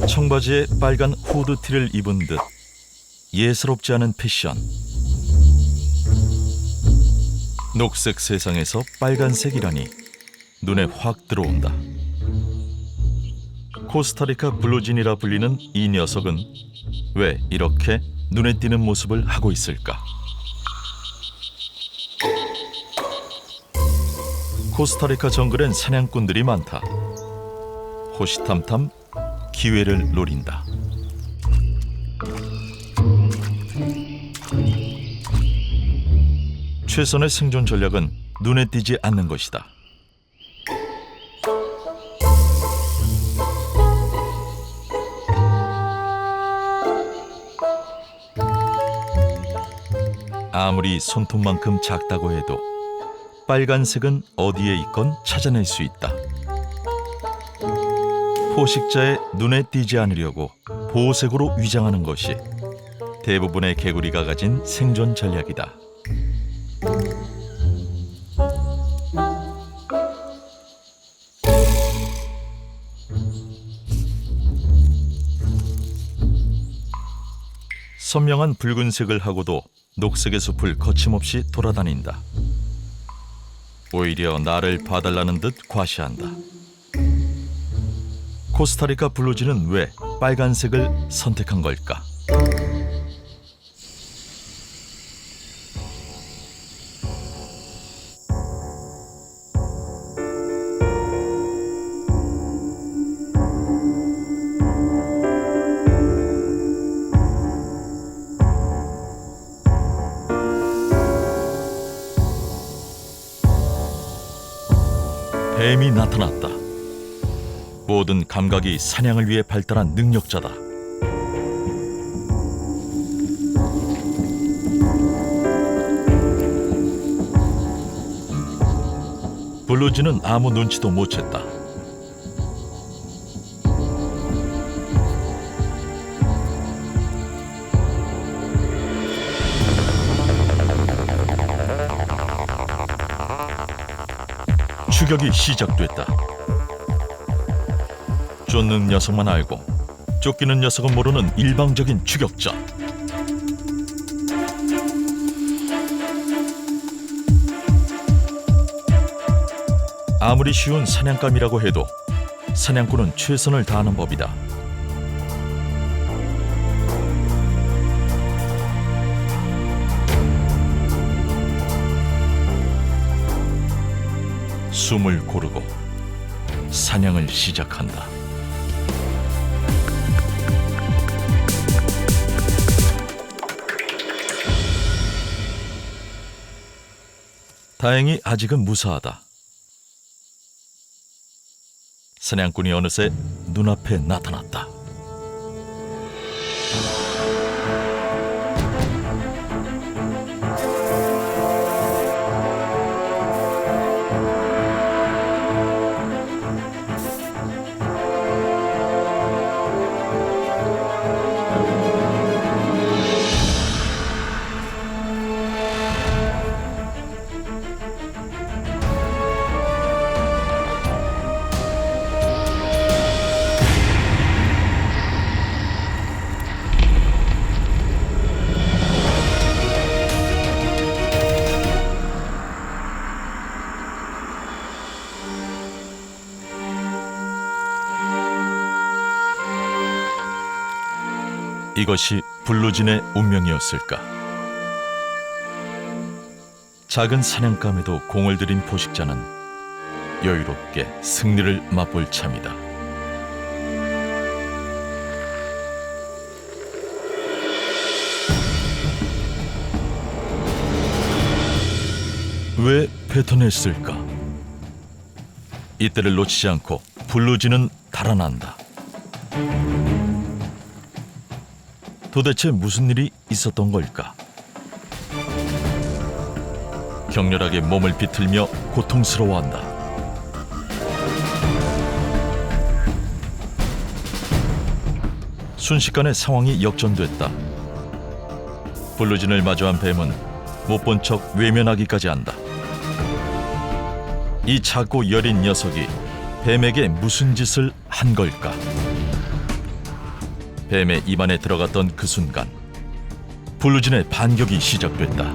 청바지에 빨간 후드티를 입은 듯 예스럽지 않은 패션. 녹색 세상에서 빨간색이라니 눈에 확 들어온다. 코스타리카 블루진이라 불리는 이 녀석은 왜 이렇게 눈에 띄는 모습을 하고 있을까? 코스타리카 정글엔 사냥꾼들이 많다. 호시탐탐 기회를 노린다. 최선의 생존 전략은 눈에 띄지 않는 것이다. 아무리 손톱만큼 작다고 해도 빨간색은 어디에 있건 찾아낼 수 있다. 포식자의 눈에 띄지 않으려고 보호색으로 위장하는 것이 대부분의 개구리가 가진 생존 전략이다. 선명한 붉은색을 하고도 녹색의 숲을 거침없이 돌아다닌다. 오히려 나를 봐달라는 듯 과시한다. 코스타리카 블루진은 왜 빨간색을 선택한 걸까? 뱀이 나타났다. 모든 감각이 사냥을 위해 발달한 능력자다. 블루진은 아무 눈치도 못 챘다. 추격이 시작됐다. 쫓는 녀석만 알고 쫓기는 녀석은 모르는 일방적인 추격자. 아무리 쉬운 사냥감이라고 해도 사냥꾼은 최선을 다하는 법이다. 숨을 고르고 사냥을 시작한다. 다행히 아직은 무사하다. 사냥꾼이 어느새 눈앞에 나타났다. 이것이 블루진의 운명이었을까? 작은 사냥감에도 공을 들인 포식자는 여유롭게 승리를 맛볼 참이다. 왜 뱉어냈을까? 이때를 놓치지 않고 블루진은 달아난다. 도대체 무슨 일이 있었던 걸까? 격렬하게 몸을 비틀며 고통스러워한다. 순식간에 상황이 역전됐다. 블루진을 마주한 뱀은 못 본 척 외면하기까지 한다. 이 작고 여린 녀석이 뱀에게 무슨 짓을 한 걸까? 뱀의 입안에 들어갔던 그 순간 블루진의 반격이 시작됐다.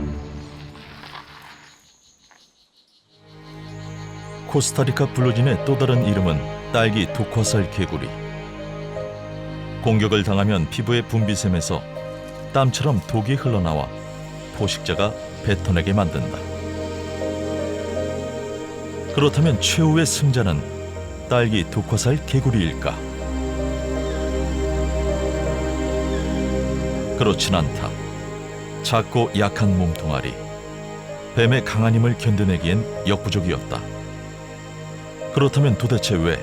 코스타리카 블루진의 또 다른 이름은 딸기 독화살 개구리. 공격을 당하면 피부의 분비샘에서 땀처럼 독이 흘러나와 포식자가 뱉어내게 만든다. 그렇다면 최후의 승자는 딸기 독화살 개구리일까? 그렇진 않다. 작고 약한 몸뚱아리, 뱀의 강한 힘을 견뎌내기엔 역부족이었다. 그렇다면 도대체 왜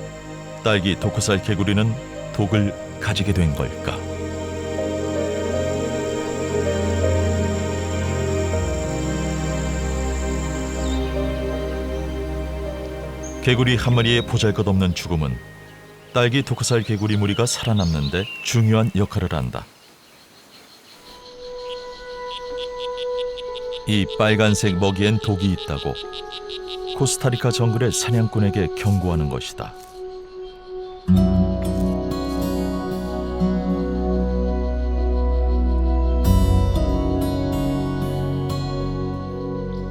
딸기 독화살 개구리는 독을 가지게 된 걸까? 개구리 한 마리의 보잘것없는 죽음은 딸기 독화살 개구리 무리가 살아남는 데 중요한 역할을 한다. 이 빨간색 먹이엔 독이 있다고 코스타리카 정글의 사냥꾼에게 경고하는 것이다.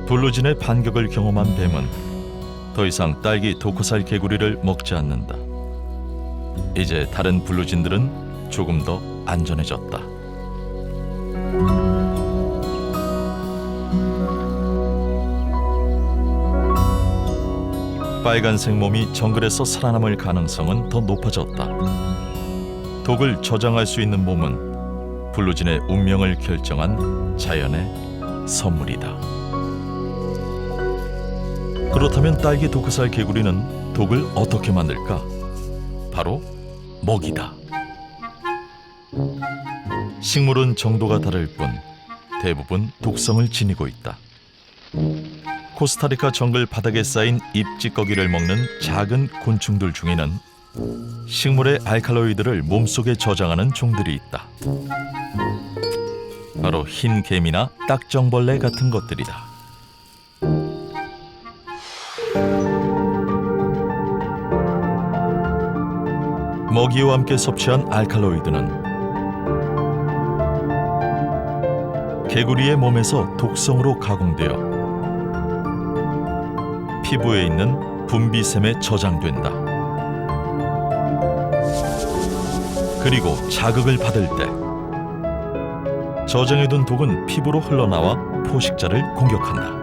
블루진의 반격을 경험한 뱀은 더 이상 딸기 독화살 개구리를 먹지 않는다. 이제 다른 블루진들은 조금 더 안전해졌다. 빨간색 몸이 정글에서 살아남을 가능성은 더 높아졌다. 독을 저장할 수 있는 몸은 블루진의 운명을 결정한 자연의 선물이다. 그렇다면 딸기 독화살 개구리는 독을 어떻게 만들까? 바로 먹이다. 식물은 정도가 다를 뿐 대부분 독성을 지니고 있다. 코스타리카 정글 바닥에 쌓인 잎찌꺼기를 먹는 작은 곤충들 중에는 식물의 알칼로이드를 몸속에 저장하는 종들이 있다. 바로 흰 개미나 딱정벌레 같은 것들이다. 먹이와 함께 섭취한 알칼로이드는 개구리의 몸에서 독성으로 가공되어 피부에 있는 분비샘에 저장된다. 그리고 자극을 받을 때 저장해둔 독은 피부로 흘러나와 포식자를 공격한다.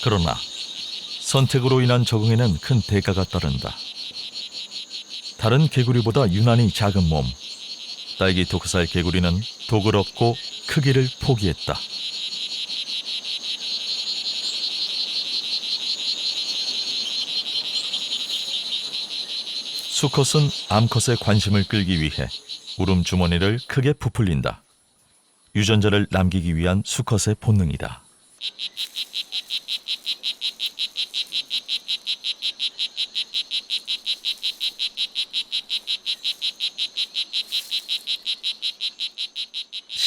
그러나 선택으로 인한 적응에는 큰 대가가 따른다. 다른 개구리보다 유난히 작은 몸, 딸기 독화살 개구리는 독을 얻고 크기를 포기했다. 수컷은 암컷의 관심을 끌기 위해 울음주머니를 크게 부풀린다. 유전자를 남기기 위한 수컷의 본능이다.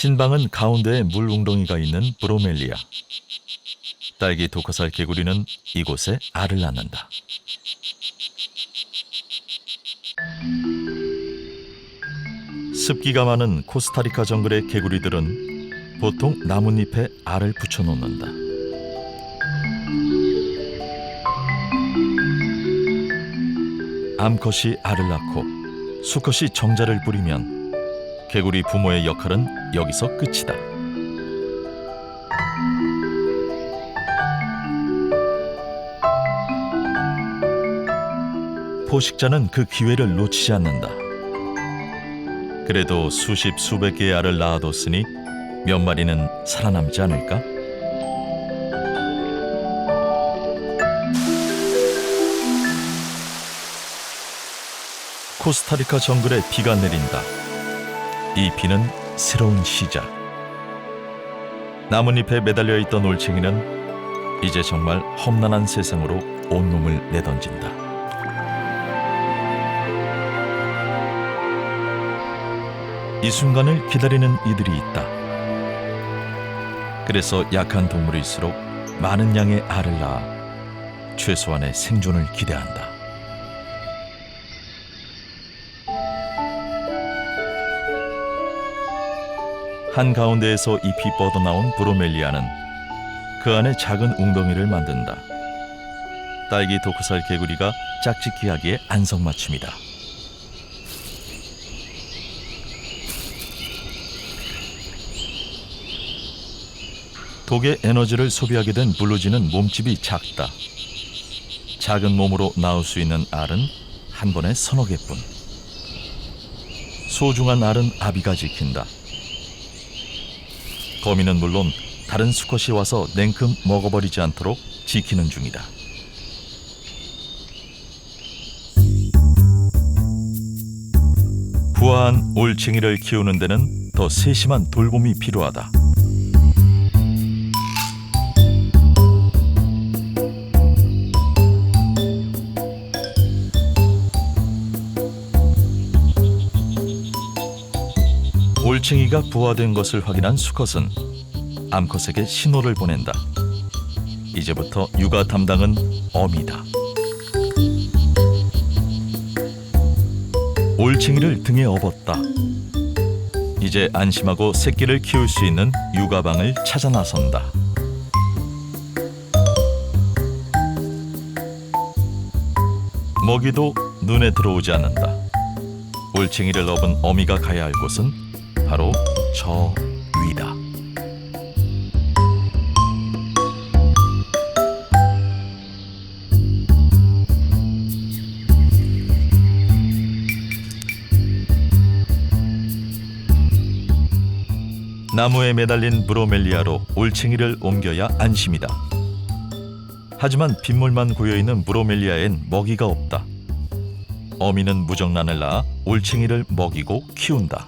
신방은 가운데에 물 웅덩이가 있는 브로멜리아. 딸기 독화살 개구리는 이곳에 알을 낳는다. 습기가 많은 코스타리카 정글의 개구리들은 보통 나뭇잎에 알을 붙여놓는다. 암컷이 알을 낳고 수컷이 정자를 뿌리면 개구리 부모의 역할은 여기서 끝이다. 포식자는 그 기회를 놓치지 않는다. 그래도 수십 수백 개의 알을 낳아뒀으니 몇 마리는 살아남지 않을까? 코스타리카 정글에 비가 내린다. 이 비는 새로운 시작. 나뭇잎에 매달려 있던 올챙이는 이제 정말 험난한 세상으로 온몸을 내던진다. 이 순간을 기다리는 이들이 있다. 그래서 약한 동물일수록 많은 양의 알을 낳아 최소한의 생존을 기대한다. 한가운데에서 잎이 뻗어나온 브로멜리아는 그 안에 작은 웅덩이를 만든다. 딸기 도크살 개구리가 짝짓기하기에 안성맞춤이다. 독의 에너지를 소비하게 된 블루지는 몸집이 작다. 작은 몸으로 낳을 수 있는 알은 한 번에 서너 개뿐. 소중한 알은 아비가 지킨다. 거미는 물론 다른 수컷이 와서 냉큼 먹어버리지 않도록 지키는 중이다. 부화한 올챙이를 키우는 데는 더 세심한 돌봄이 필요하다. 올챙이가 부화된 것을 확인한 수컷은 암컷에게 신호를 보낸다. 이제부터 육아 담당은 어미다. 올챙이를 등에 업었다. 이제 안심하고 새끼를 키울 수 있는 육아방을 찾아 나선다. 먹이도 눈에 들어오지 않는다. 올챙이를 업은 어미가 가야 할 곳은 바로 저 위다. 나무에 매달린 브로멜리아로 올챙이를 옮겨야 안심이다. 하지만 빗물만 고여있는 브로멜리아엔 먹이가 없다. 어미는 무정란을 낳아 올챙이를 먹이고 키운다.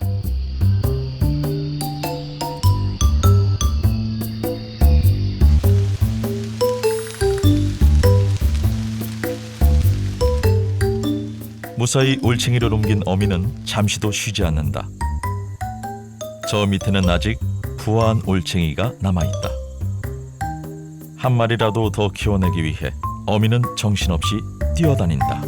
무사히 올챙이를 옮긴 어미는 잠시도 쉬지 않는다. 저 밑에는 아직 부화한 올챙이가 남아있다. 한 마리라도 더 키워내기 위해 어미는 정신없이 뛰어다닌다.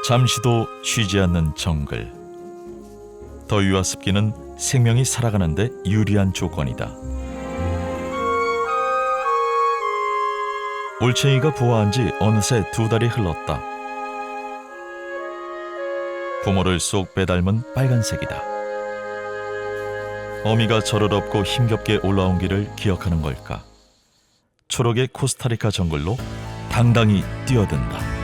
잠시도 쉬지 않는 정글. 더위와 습기는 생명이 살아가는 데 유리한 조건이다. 올챙이가 부화한 지 어느새 2달이 흘렀다. 부모를 쏙 빼닮은 빨간색이다. 어미가 저를 업고 힘겹게 올라온 길을 기억하는 걸까? 초록의 코스타리카 정글로 당당히 뛰어든다.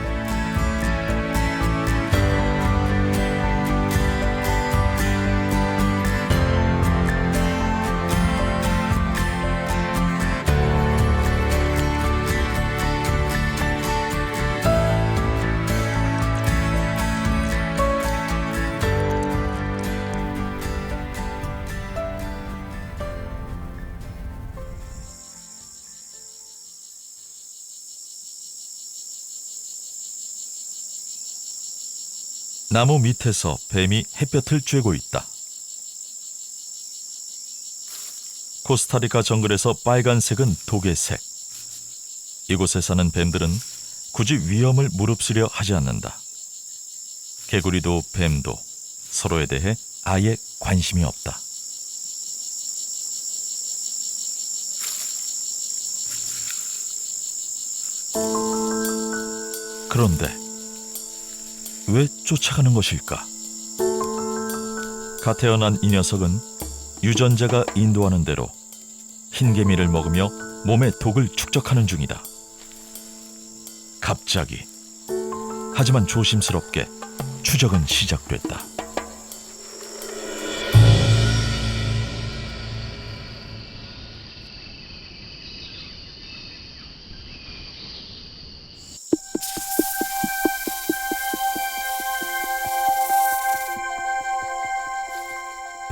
나무 밑에서 뱀이 햇볕을 쬐고 있다. 코스타리카 정글에서 빨간색은 독의 색. 이곳에 사는 뱀들은 굳이 위험을 무릅쓰려 하지 않는다. 개구리도 뱀도 서로에 대해 아예 관심이 없다. 그런데 왜 쫓아가는 것일까? 갓 태어난 이 녀석은 유전자가 인도하는 대로 흰개미를 먹으며 몸에 독을 축적하는 중이다. 갑자기, 하지만 조심스럽게 추적은 시작됐다.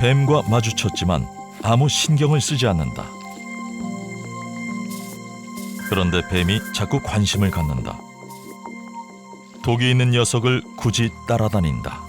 뱀과 마주쳤지만 아무 신경을 쓰지 않는다. 그런데 뱀이 자꾸 관심을 갖는다. 독이 있는 녀석을 굳이 따라다닌다.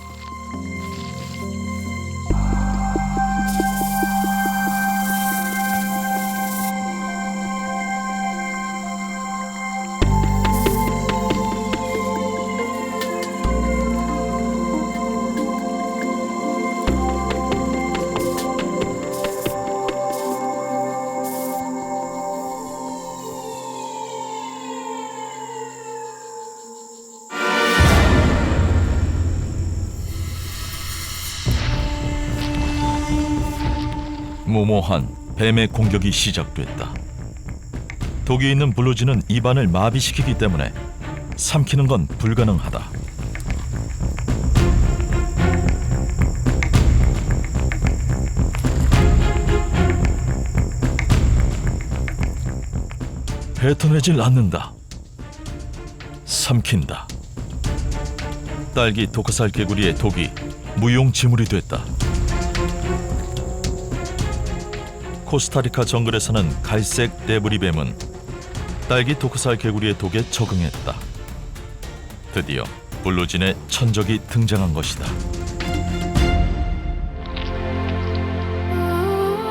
무모한 뱀의 공격이 시작됐다. 독이 있는 블루지는 입안을 마비시키기 때문에 삼키는 건 불가능하다. 뱉어내질 않는다. 삼킨다. 딸기 독화살 개구리의 독이 무용지물이 됐다. 코스타리카 정글에 사는 갈색 떼부리뱀은 딸기 독화살 개구리의 독에 적응했다. 드디어 블루진의 천적이 등장한 것이다.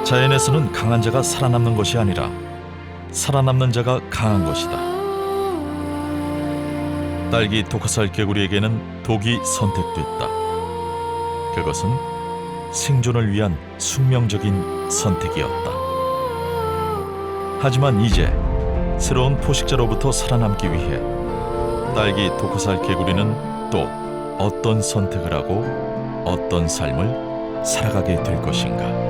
자연에서는 강한 자가 살아남는 것이 아니라 살아남는 자가 강한 것이다. 딸기 독화살 개구리에게는 독이 선택됐다. 그것은 생존을 위한 숙명적인 선택이었다. 하지만 이제 새로운 포식자로부터 살아남기 위해 딸기 독화살 개구리는 또 어떤 선택을 하고 어떤 삶을 살아가게 될 것인가?